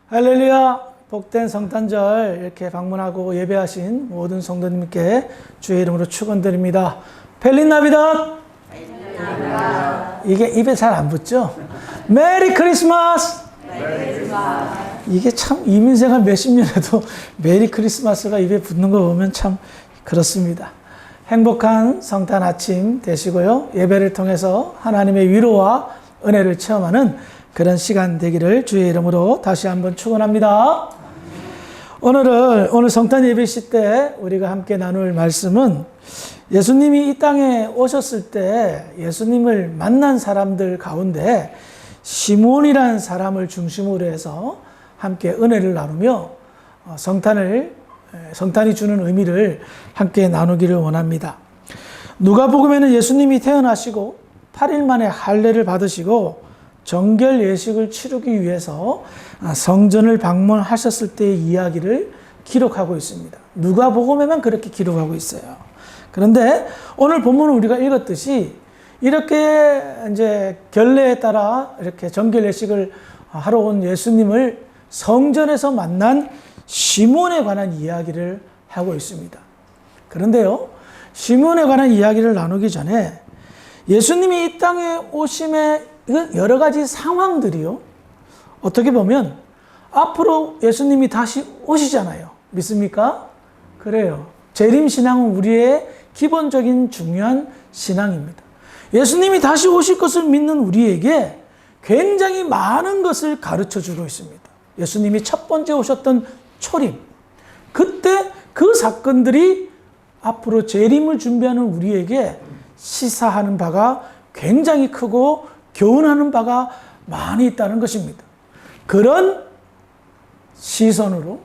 할렐루야! 복된 성탄절 이렇게 방문하고 예배하신 모든 성도님께 주의 이름으로 축원드립니다. 펠린 나비닷! 이게 입에 잘 안 붙죠? 메리 크리스마스! 이게 참 이민생활 몇십 년에도 메리 크리스마스가 입에 붙는 거 보면 참 그렇습니다. 행복한 성탄 아침 되시고요. 예배를 통해서 하나님의 위로와 은혜를 체험하는 그런 시간 되기를 주의 이름으로 다시 한번 축원합니다. 오늘 성탄 예배시 때 우리가 함께 나눌 말씀은 예수님이 이 땅에 오셨을 때 예수님을 만난 사람들 가운데 시몬이라는 사람을 중심으로 해서 함께 은혜를 나누며 성탄이 주는 의미를 함께 나누기를 원합니다. 누가복음에는 예수님이 태어나시고 8일 만에 할례를 받으시고 정결 예식을 치르기 위해서 성전을 방문하셨을 때의 이야기를 기록하고 있습니다. 누가복음에만 그렇게 기록하고 있어요. 그런데 오늘 본문을 우리가 읽었듯이 이렇게 이제 결례에 따라 이렇게 정결 예식을 하러 온 예수님을 성전에서 만난 시몬에 관한 이야기를 하고 있습니다. 그런데요, 시몬에 관한 이야기를 나누기 전에 예수님이 이 땅에 오심에 여러 가지 상황들이요, 어떻게 보면 앞으로 예수님이 다시 오시잖아요. 믿습니까? 그래요. 재림신앙은 우리의 기본적인 중요한 신앙입니다. 예수님이 다시 오실 것을 믿는 우리에게 굉장히 많은 것을 가르쳐 주고 있습니다. 예수님이 첫 번째 오셨던 초림, 그때 그 사건들이 앞으로 재림을 준비하는 우리에게 시사하는 바가 굉장히 크고 교훈하는 바가 많이 있다는 것입니다. 그런 시선으로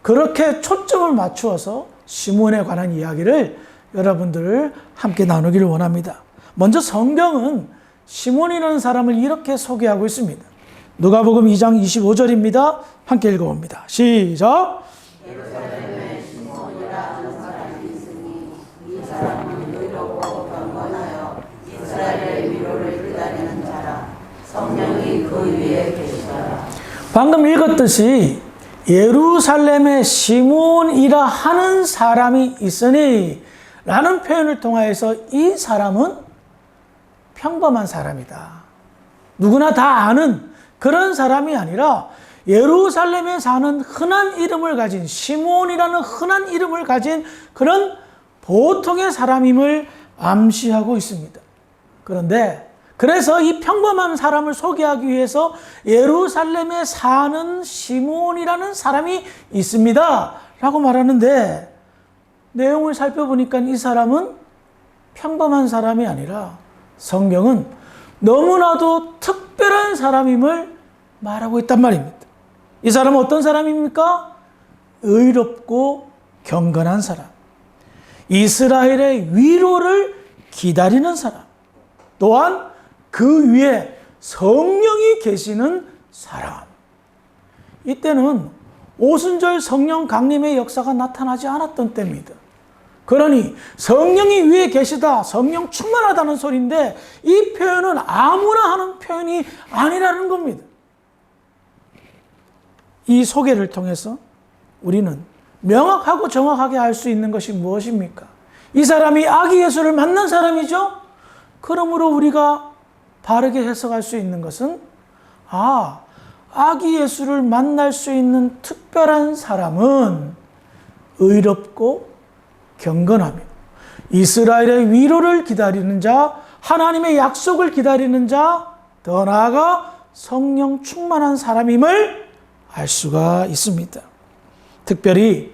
그렇게 초점을 맞추어서 시몬에 관한 이야기를 여러분들 함께 나누기를 원합니다. 먼저 성경은 시몬이라는 사람을 이렇게 소개하고 있습니다. 누가복음 2장 25절입니다. 함께 읽어봅니다. 시작! 예루살렘에 시몬이라는 사람이 있으니 이 사람은 의롭고 경건하여 이스라엘의 위로를 기다리는 자라. 성령이 그 위에 계시더라. 방금 읽었듯이 예루살렘에 시몬이라 하는 사람이 있으니 라는 표현을 통하여서 이 사람은 평범한 사람이다. 누구나 다 아는 그런 사람이 아니라 예루살렘에 사는 흔한 이름을 가진 시몬이라는 흔한 이름을 가진 그런 보통의 사람임을 암시하고 있습니다. 그래서 이 평범한 사람을 소개하기 위해서 예루살렘에 사는 시몬이라는 사람이 있습니다 라고 말하는데, 내용을 살펴보니까 이 사람은 평범한 사람이 아니라 성경은 너무나도 특별한 사람임을 말하고 있단 말입니다. 이 사람은 어떤 사람입니까? 의롭고 경건한 사람, 이스라엘의 위로를 기다리는 사람, 또한 그 위에 성령이 계시는 사람. 이때는 오순절 성령 강림의 역사가 나타나지 않았던 때입니다. 그러니 성령이 위에 계시다, 성령 충만하다는 소리인데 이 표현은 아무나 하는 표현이 아니라는 겁니다. 이 소개를 통해서 우리는 명확하고 정확하게 알 수 있는 것이 무엇입니까? 이 사람이 아기 예수를 만난 사람이죠? 그러므로 우리가 바르게 해석할 수 있는 것은 아기 예수를 만날 수 있는 특별한 사람은 의롭고 경건하며 이스라엘의 위로를 기다리는 자, 하나님의 약속을 기다리는 자, 더 나아가 성령 충만한 사람임을 알 수가 있습니다. 특별히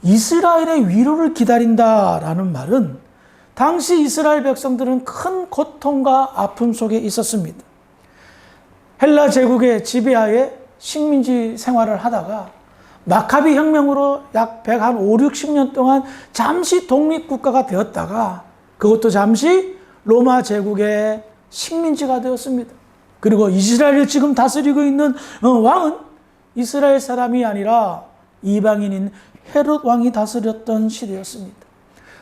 이스라엘의 위로를 기다린다라는 말은 당시 이스라엘 백성들은 큰 고통과 아픔 속에 있었습니다. 헬라 제국의 지배하에 식민지 생활을 하다가 마카비 혁명으로 약 150-60년 동안 잠시 독립국가가 되었다가 그것도 잠시 로마 제국의 식민지가 되었습니다. 그리고 이스라엘을 지금 다스리고 있는 왕은 이스라엘 사람이 아니라 이방인인 헤롯 왕이 다스렸던 시대였습니다.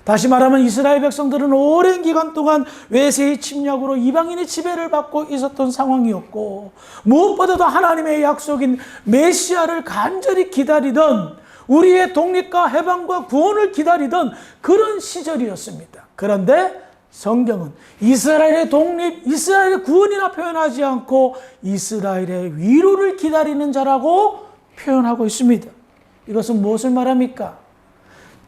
다시 말하면 이스라엘 백성들은 오랜 기간 동안 외세의 침략으로 이방인의 지배를 받고 있었던 상황이었고, 무엇보다도 하나님의 약속인 메시아를 간절히 기다리던, 우리의 독립과 해방과 구원을 기다리던 그런 시절이었습니다. 그런데 성경은 이스라엘의 독립, 이스라엘의 구원이나 표현하지 않고 이스라엘의 위로를 기다리는 자라고 표현하고 있습니다. 이것은 무엇을 말합니까?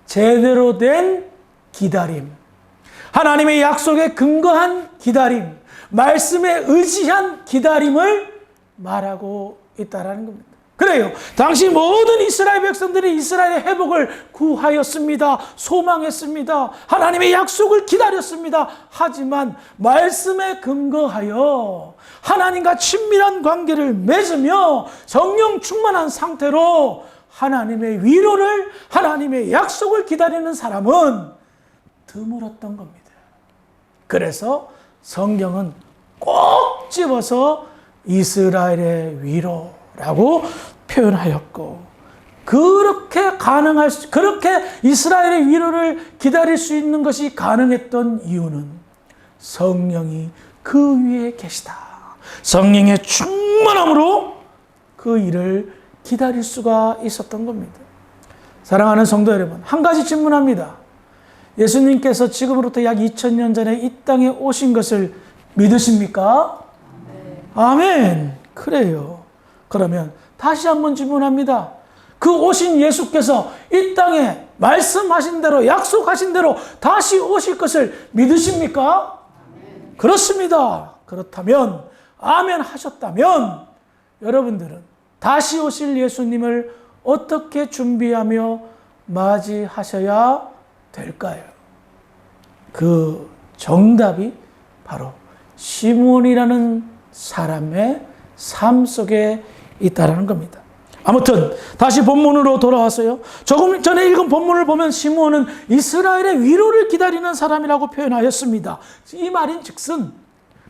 제대로 된 기다림, 하나님의 약속에 근거한 기다림, 말씀에 의지한 기다림을 말하고 있다는 겁니다. 그래요. 당시 모든 이스라엘 백성들이 이스라엘의 회복을 구하였습니다. 소망했습니다. 하나님의 약속을 기다렸습니다. 하지만 말씀에 근거하여 하나님과 친밀한 관계를 맺으며 성령 충만한 상태로 하나님의 위로를, 하나님의 약속을 기다리는 사람은 드물었던 겁니다. 그래서 성경은 꼭 집어서 이스라엘의 위로라고 표현하였고, 그렇게 이스라엘의 위로를 기다릴 수 있는 것이 가능했던 이유는 성령이 그 위에 계시다. 성령의 충만함으로 그 일을 기다릴 수가 있었던 겁니다. 사랑하는 성도 여러분, 한 가지 질문합니다. 예수님께서 지금으로부터 약 2000년 전에 이 땅에 오신 것을 믿으십니까? 아멘. 그래요. 그러면 다시 한번 질문합니다. 그 오신 예수께서 이 땅에 말씀하신 대로, 약속하신 대로 다시 오실 것을 믿으십니까? 아멘. 그렇습니다. 그렇다면, 아멘 하셨다면 여러분들은 다시 오실 예수님을 어떻게 준비하며 맞이하셔야 될까요? 그 정답이 바로 시므온이라는 사람의 삶 속에 있다는 겁니다. 아무튼 다시 본문으로 돌아와서요. 조금 전에 읽은 본문을 보면 시므온은 이스라엘의 위로를 기다리는 사람이라고 표현하였습니다. 이 말인 즉슨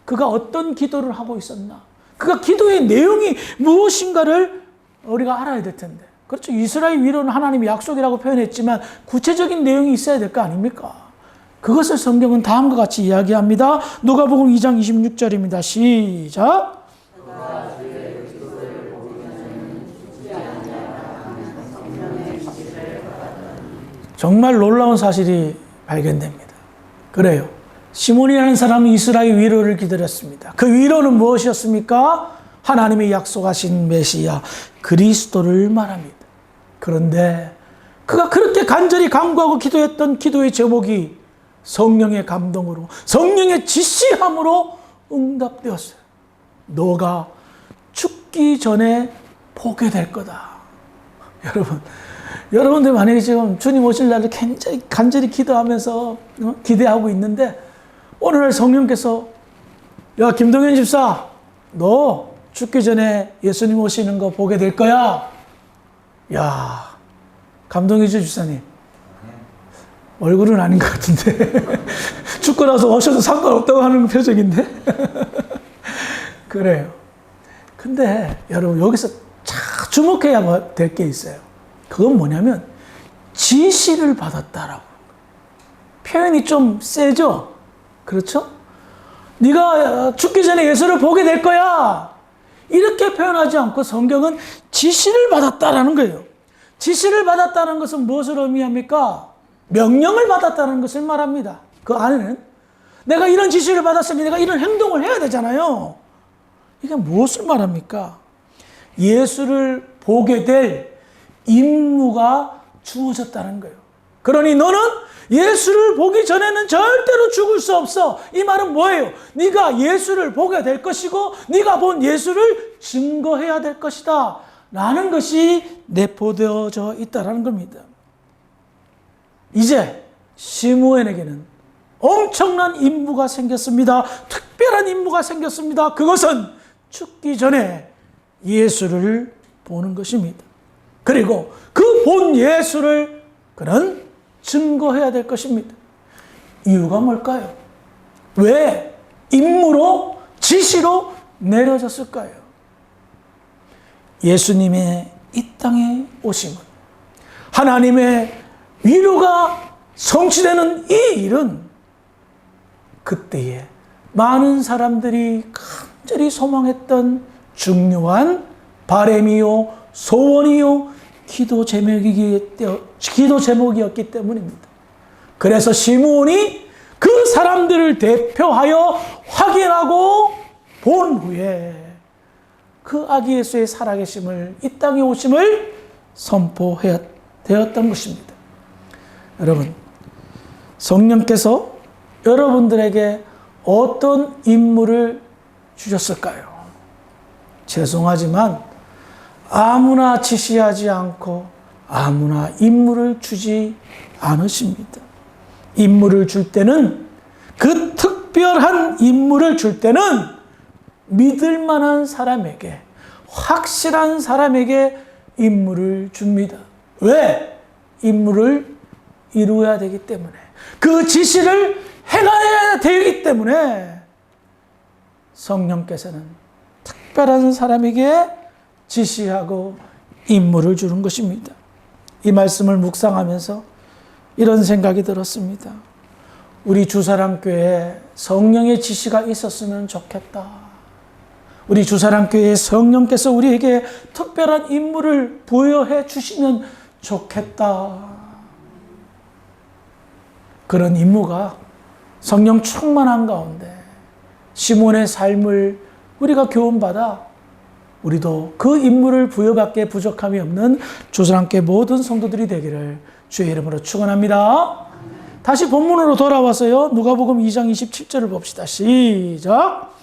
그가 어떤 기도를 하고 있었나, 그가 기도의 내용이 무엇인가를 우리가 알아야 될 텐데, 그렇죠. 이스라엘 위로는 하나님의 약속이라고 표현했지만 구체적인 내용이 있어야 될 거 아닙니까? 그것을 성경은 다음과 같이 이야기합니다. 누가복음 2장 26절입니다. 시작. 정말 놀라운 사실이 발견됩니다. 그래요. 시몬이라는 사람은 이스라엘 위로를 기다렸습니다. 그 위로는 무엇이었습니까? 하나님의 약속하신 메시아 그리스도를 말합니다. 그런데 그가 그렇게 간절히 간구하고 기도했던 기도의 제목이 성령의 감동으로, 성령의 지시함으로 응답되었어요. 너가 죽기 전에 보게 될 거다. 여러분들 만약에 지금 주님 오실 날을 간절히 기도하면서 기대하고 있는데, 어느 날 성령께서 야 김동현 집사, 너 죽기 전에 예수님 오시는 거 보게 될 거야. 야, 감동이죠 집사님? 얼굴은 아닌 것 같은데 죽고 나서 오셔도 상관없다고 하는 표정인데 그래요. 근데 여러분 여기서 참 주목해야 될 게 있어요. 그건 뭐냐면 지시를 받았다라고. 표현이 좀 세죠? 그렇죠? 네가 죽기 전에 예수를 보게 될 거야. 이렇게 표현하지 않고 성경은 지시를 받았다라는 거예요. 지시를 받았다는 것은 무엇을 의미합니까? 명령을 받았다는 것을 말합니다. 그 안에는 내가 이런 지시를 받았으니 내가 이런 행동을 해야 되잖아요. 이게 무엇을 말합니까? 예수를 보게 될 임무가 주어졌다는 거예요. 그러니 너는 예수를 보기 전에는 절대로 죽을 수 없어. 이 말은 뭐예요? 네가 예수를 보게 될 것이고 네가 본 예수를 증거해야 될 것이다 라는 것이 내포되어져 있다는 겁니다. 이제 시므온에게는 엄청난 임무가 생겼습니다. 특별한 임무가 생겼습니다. 그것은 죽기 전에 예수를 보는 것입니다. 그리고 그 본 예수를 그는 증거해야 될 것입니다. 이유가 뭘까요? 왜 임무로, 지시로 내려졌을까요? 예수님의 이 땅에 오심은 하나님의 위로가 성취되는 이 일은 그때에 많은 사람들이 간절히 소망했던 중요한 바람이요, 소원이요, 기도 제목이었기 때문입니다. 그래서 시므온이 그 사람들을 대표하여 확인하고 본 후에 그 아기 예수의 살아계심을, 이 땅에 오심을 선포되었던 것입니다. 여러분, 성령께서 여러분들에게 어떤 임무를 주셨을까요? 죄송하지만 아무나 지시하지 않고 아무나 임무를 주지 않으십니다. 임무를 줄 때는, 그 특별한 임무를 줄 때는 믿을 만한 사람에게, 확실한 사람에게 임무를 줍니다. 왜? 임무를 이루어야 되기 때문에, 그 지시를 행해야 되기 때문에 성령께서는 특별한 사람에게 지시하고 임무를 주는 것입니다. 이 말씀을 묵상하면서 이런 생각이 들었습니다. 우리 주사랑교회에 성령의 지시가 있었으면 좋겠다. 우리 주사랑교회에 성령께서 우리에게 특별한 임무를 부여해 주시면 좋겠다. 그런 임무가 성령 충만한 가운데 시몬의 삶을 우리가 교훈받아 우리도 그 임무를 부여받기에 부족함이 없는 주사랑교회 모든 성도들이 되기를 주의 이름으로 축원합니다. 다시 본문으로 돌아와서요, 누가복음 2장 27절을 봅시다. 시작.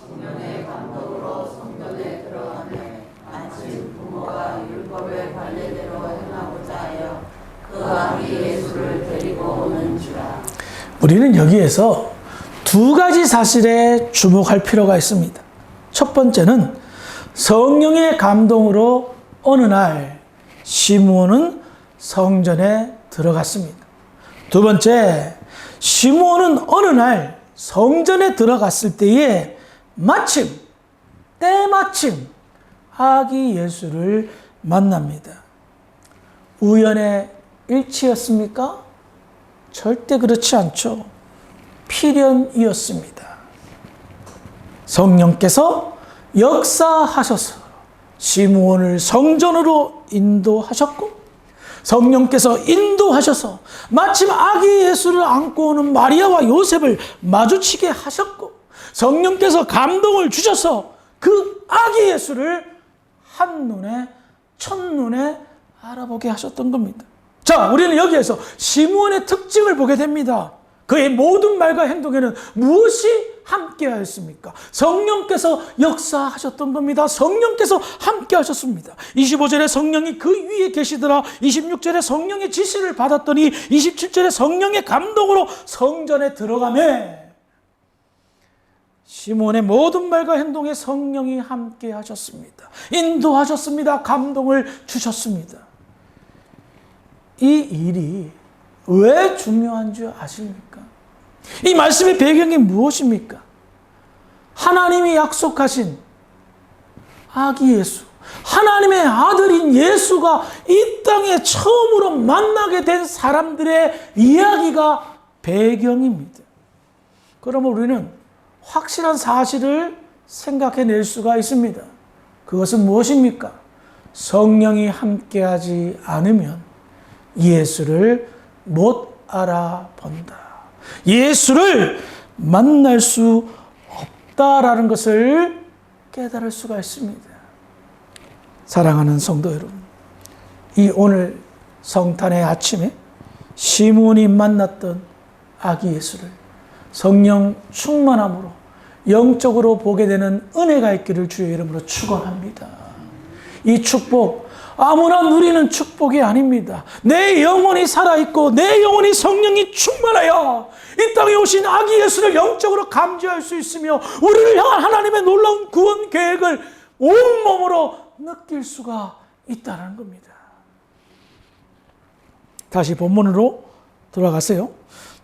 성령의 감독으로 성전에 들어가매 마침 부모가 율법의 관례대로 행하고자 하여 그 아기 예수를 데리고 오는 주라. 우리는 여기에서 두 가지 사실에 주목할 필요가 있습니다. 첫 번째는 성령의 감동으로 어느 날 시므온은 성전에 들어갔습니다. 두 번째, 시므온은 어느 날 성전에 들어갔을 때에 때마침 아기 예수를 만납니다. 우연의 일치였습니까? 절대 그렇지 않죠. 필연이었습니다. 성령께서 역사하셔서 시므온을 성전으로 인도하셨고, 성령께서 인도하셔서 마침 아기 예수를 안고 오는 마리아와 요셉을 마주치게 하셨고, 성령께서 감동을 주셔서 그 아기 예수를 한눈에, 첫눈에 알아보게 하셨던 겁니다. 자, 우리는 여기에서 시므온의 특징을 보게 됩니다. 그의 모든 말과 행동에는 무엇이 함께하였습니까? 성령께서 역사하셨던 겁니다. 성령께서 함께하셨습니다. 25절에 성령이 그 위에 계시더라. 26절에 성령의 지시를 받았더니 27절에 성령의 감동으로 성전에 들어가매 시몬의 모든 말과 행동에 성령이 함께하셨습니다. 인도하셨습니다. 감동을 주셨습니다. 이 일이 왜 중요한 줄 아십니까? 이 말씀의 배경이 무엇입니까? 하나님이 약속하신 아기 예수, 하나님의 아들인 예수가 이 땅에 처음으로 만나게 된 사람들의 이야기가 배경입니다. 그러면 우리는 확실한 사실을 생각해낼 수가 있습니다. 그것은 무엇입니까? 성령이 함께하지 않으면 예수를 못 알아본다. 예수를 만날 수 없다라는 것을 깨달을 수가 있습니다. 사랑하는 성도 여러분, 이 오늘 성탄의 아침에 시므온이 만났던 아기 예수를 성령 충만함으로 영적으로 보게 되는 은혜가 있기를 주의 이름으로 축원합니다. 이 축복 아무나 누리는 축복이 아닙니다. 내 영혼이 살아있고 내 영혼이 성령이 충만하여 이 땅에 오신 아기 예수를 영적으로 감지할 수 있으며 우리를 향한 하나님의 놀라운 구원 계획을 온몸으로 느낄 수가 있다는 겁니다. 다시 본문으로 돌아가세요.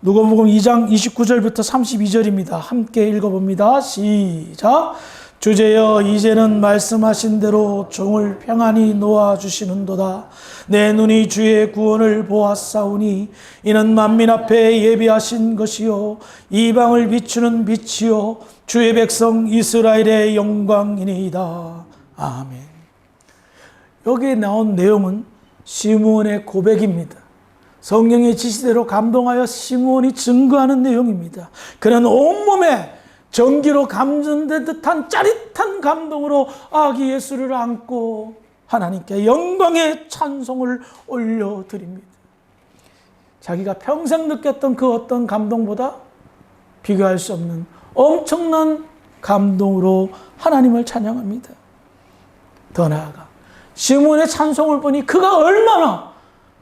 누가복음 2장 29절부터 32절입니다. 함께 읽어봅니다. 시작. 주제여 이제는 말씀하신 대로 종을 평안히 놓아주시는도다. 내 눈이 주의 구원을 보았사오니 이는 만민 앞에 예비하신 것이요 이방을 비추는 빛이요 주의 백성 이스라엘의 영광이니이다. 아멘. 여기에 나온 내용은 시므온의 고백입니다. 성령의 지시대로 감동하여 시므온이 증거하는 내용입니다. 그는 온몸에 전기로 감전된 듯한 짜릿한 감동으로 아기 예수를 안고 하나님께 영광의 찬송을 올려드립니다. 자기가 평생 느꼈던 그 어떤 감동보다 비교할 수 없는 엄청난 감동으로 하나님을 찬양합니다. 더 나아가 시므온의 찬송을 보니 그가 얼마나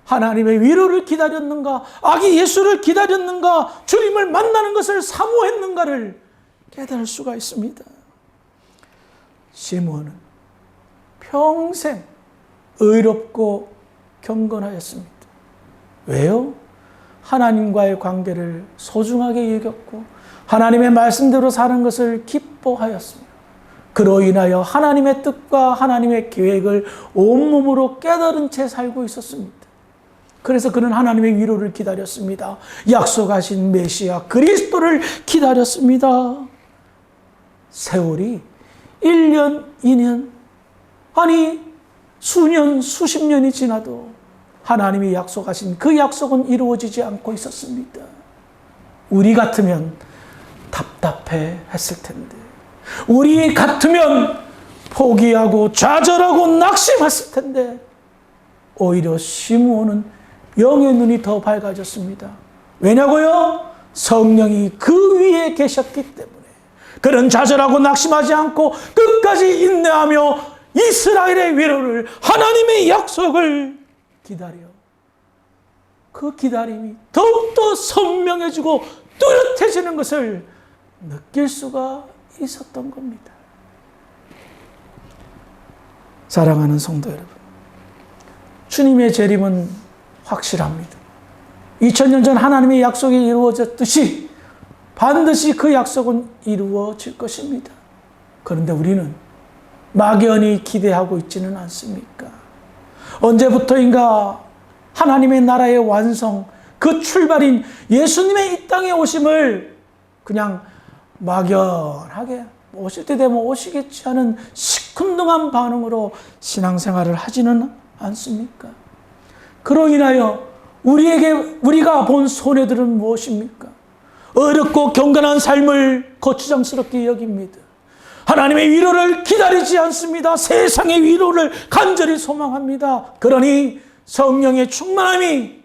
하나님의 위로를 기다렸는가, 아기 예수를 기다렸는가, 주님을 만나는 것을 사모했는가를 깨달을 수가 있습니다. 시므온은 평생 의롭고 경건하였습니다. 왜요? 하나님과의 관계를 소중하게 여겼고 하나님의 말씀대로 사는 것을 기뻐하였습니다. 그로 인하여 하나님의 뜻과 하나님의 계획을 온몸으로 깨달은 채 살고 있었습니다. 그래서 그는 하나님의 위로를 기다렸습니다. 약속하신 메시아 그리스도를 기다렸습니다. 세월이 1년, 2년, 아니 수년, 수십 년이 지나도 하나님이 약속하신 그 약속은 이루어지지 않고 있었습니다. 우리 같으면 답답해 했을 텐데, 우리 같으면 포기하고 좌절하고 낙심했을 텐데, 오히려 시므온은 영의 눈이 더 밝아졌습니다. 왜냐고요? 성령이 그 위에 계셨기 때문에. 그는 좌절하고 낙심하지 않고 끝까지 인내하며 이스라엘의 위로를, 하나님의 약속을 기다려. 그 기다림이 더욱더 선명해지고 뚜렷해지는 것을 느낄 수가 있었던 겁니다. 사랑하는 성도 여러분, 주님의 재림은 확실합니다. 2000년 전 하나님의 약속이 이루어졌듯이 반드시 그 약속은 이루어질 것입니다. 그런데 우리는 막연히 기대하고 있지는 않습니까? 언제부터인가 하나님의 나라의 완성, 그 출발인 예수님의 이 땅에 오심을 그냥 막연하게 오실 때 되면 오시겠지 하는 시큰둥한 반응으로 신앙생활을 하지는 않습니까? 그로 인하여 우리가 본 손해들은 무엇입니까? 어렵고 경건한 삶을 거추장스럽게 여깁니다. 하나님의 위로를 기다리지 않습니다. 세상의 위로를 간절히 소망합니다. 그러니 성령의 충만함이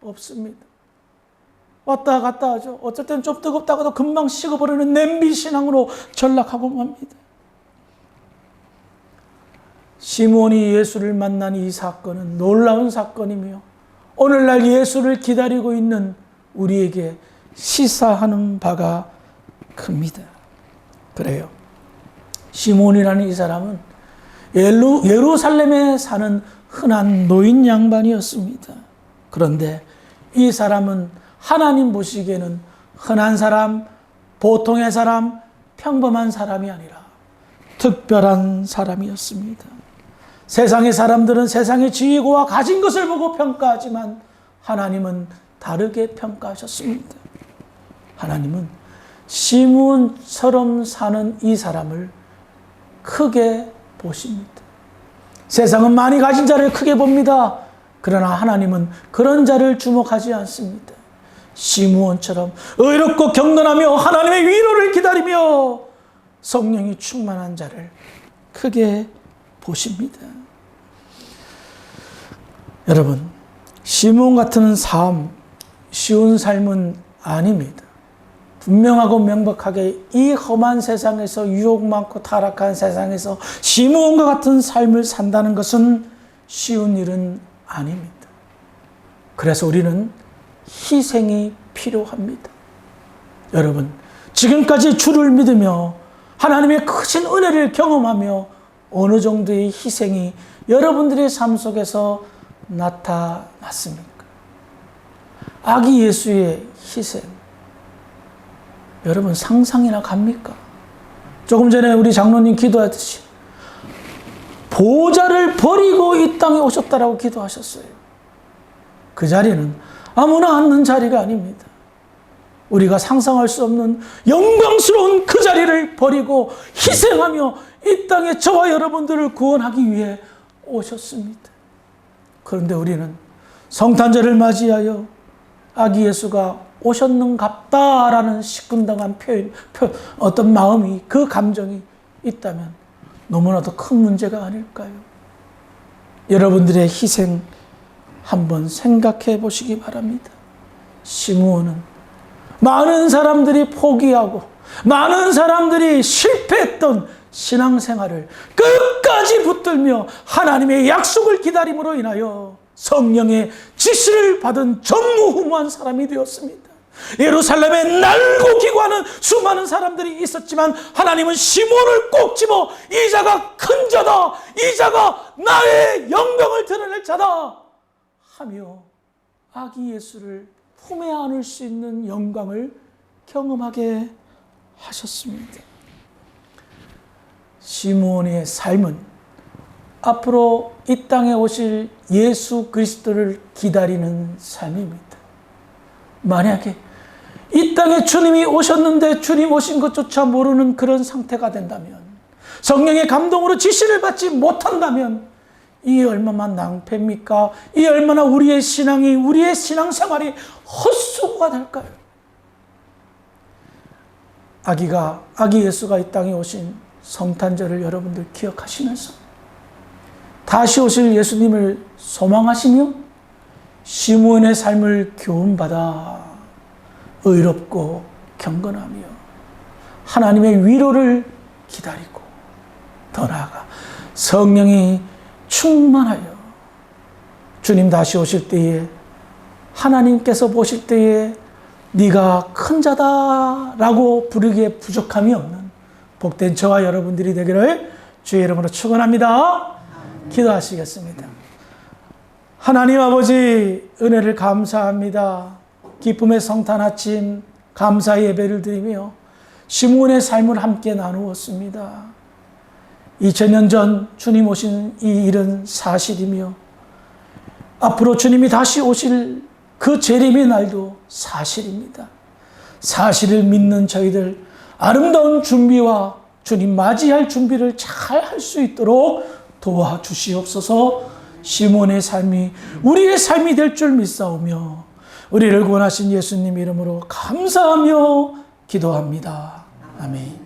없습니다. 왔다 갔다 하죠. 어쩔 때는 좀 뜨겁다가도 금방 식어버리는 냄비 신앙으로 전락하고 맙니다. 시므온이 예수를 만난 이 사건은 놀라운 사건이며 오늘날 예수를 기다리고 있는 우리에게 시사하는 바가 큽니다. 그래요. 시므온이라는 이 사람은 예루살렘에 사는 흔한 노인 양반이었습니다. 그런데 이 사람은 하나님 보시기에는 흔한 사람, 보통의 사람, 평범한 사람이 아니라 특별한 사람이었습니다. 세상의 사람들은 세상의 지위고와 가진 것을 보고 평가하지만 하나님은 다르게 평가하셨습니다. 하나님은 시므온처럼 사는 이 사람을 크게 보십니다. 세상은 많이 가진 자를 크게 봅니다. 그러나 하나님은 그런 자를 주목하지 않습니다. 시므온처럼 의롭고 경건하며 하나님의 위로를 기다리며 성령이 충만한 자를 크게 보십니다. 여러분, 시므온 같은 삶, 쉬운 삶은 아닙니다. 분명하고 명백하게 이 험한 세상에서, 유혹 많고 타락한 세상에서 시므온과 같은 삶을 산다는 것은 쉬운 일은 아닙니다. 그래서 우리는 희생이 필요합니다. 여러분, 지금까지 주를 믿으며 하나님의 크신 은혜를 경험하며 어느 정도의 희생이 여러분들의 삶 속에서 나타났습니까? 아기 예수의 희생, 여러분 상상이나 갑니까? 조금 전에 우리 장로님 기도하듯이 보좌를 버리고 이 땅에 오셨다라고 기도하셨어요. 그 자리는 아무나 앉는 자리가 아닙니다. 우리가 상상할 수 없는 영광스러운 그 자리를 버리고 희생하며 이 땅에 저와 여러분들을 구원하기 위해 오셨습니다. 그런데 우리는 성탄절을 맞이하여 아기 예수가 오셨는갑다라는 시큰둥한 표현, 어떤 마음이, 그 감정이 있다면 너무나도 큰 문제가 아닐까요? 여러분들의 희생 한번 생각해 보시기 바랍니다. 시므온은 많은 사람들이 포기하고 많은 사람들이 실패했던 신앙생활을 끝까지 붙들며 하나님의 약속을 기다림으로 인하여 성령의 지시를 받은 전무후무한 사람이 되었습니다. 예루살렘에 날고 기구하는 수많은 사람들이 있었지만 하나님은 시므온을 꼭 집어 이 자가 큰 자다, 이 자가 나의 영광을 드러낼 자다 하며 아기 예수를 품에 안을 수 있는 영광을 경험하게 하셨습니다. 시므온의 삶은 앞으로 이 땅에 오실 예수 그리스도를 기다리는 삶입니다. 만약에 이 땅에 주님이 오셨는데 주님 오신 것조차 모르는 그런 상태가 된다면, 성령의 감동으로 지시를 받지 못한다면 이 얼마나 낭패입니까? 이 얼마나 우리의 신앙이, 우리의 신앙생활이 헛수고가 될까요? 아기 예수가 이 땅에 오신 성탄절을 여러분들 기억하시면서 다시 오실 예수님을 소망하시며 시므온의 삶을 교훈받아 의롭고 경건하며 하나님의 위로를 기다리고 더 나아가 성령이 충만하여 주님 다시 오실 때에, 하나님께서 보실 때에 네가 큰 자다라고 부르기에 부족함이 없는 복된 저와 여러분들이 되기를 주의 이름으로 축원합니다. 기도하시겠습니다. 하나님 아버지, 은혜를 감사합니다. 기쁨의 성탄 아침 감사의 예배를 드리며 시므온의 삶을 함께 나누었습니다. 2000년 전 주님 오신 이 일은 사실이며 앞으로 주님이 다시 오실 그 재림의 날도 사실입니다. 사실을 믿는 저희들 아름다운 준비와 주님 맞이할 준비를 잘 할 수 있도록 도와주시옵소서. 시므온의 삶이 우리의 삶이 될 줄 믿사오며 우리를 구원하신 예수님 이름으로 감사하며 기도합니다. 아멘.